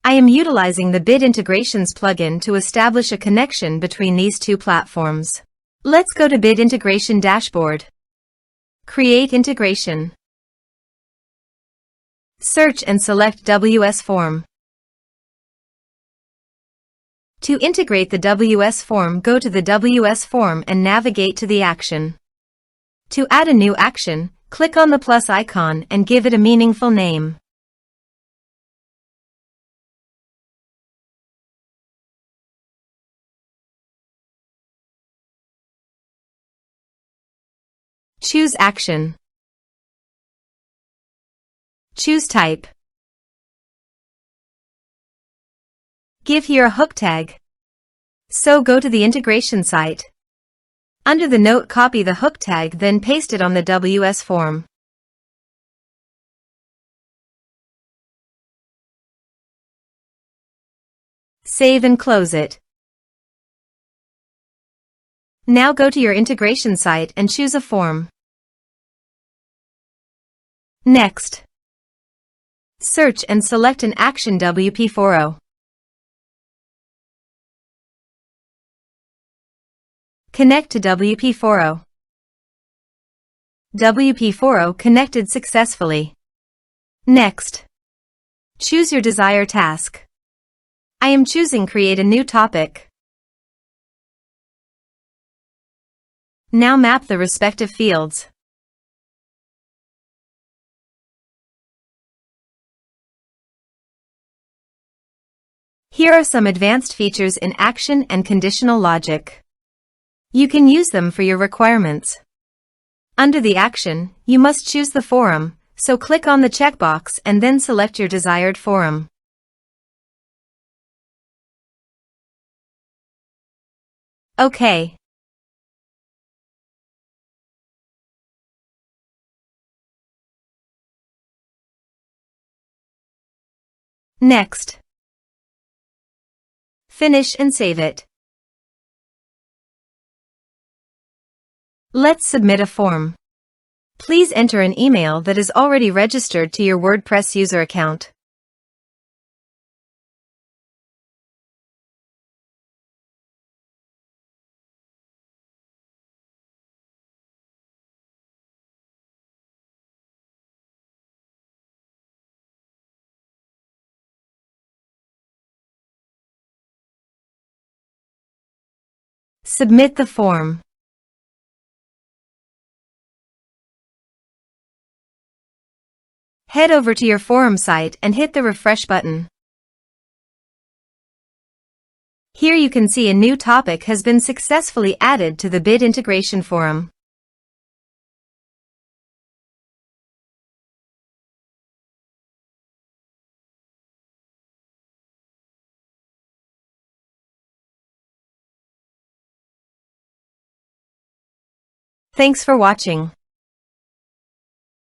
I am utilizing the Bit Integrations plugin to establish a connection between these two platforms. Let's go to Bit Integration Dashboard. Create integration. Search and select WS Form. To integrate the WS Form, go to the WS Form and navigate to the action. To add a new action, click on the plus icon and give it a meaningful name. Choose action. Choose type. Give here a hook tag. So go to the integration site. Under the note, copy the hook tag, then paste it on the WS form. Save and close it. Now go to your integration site and choose a form. Next, search and select an action wpForo. Connect to wpForo. wpForo connected successfully. Next, choose your desired task. I am choosing create a new topic. Now map the respective fields. Here are some advanced features in action and conditional logic. You can use them for your requirements. Under the action, you must choose the forum, so click on the checkbox and then select your desired forum. OK. Next, finish and save it. Let's submit a form. Please enter an email that is already registered to your WordPress user account. Submit the form. Head over to your forum site and hit the refresh button. Here you can see a new topic has been successfully added to the Bit Integration forum. Thanks for watching.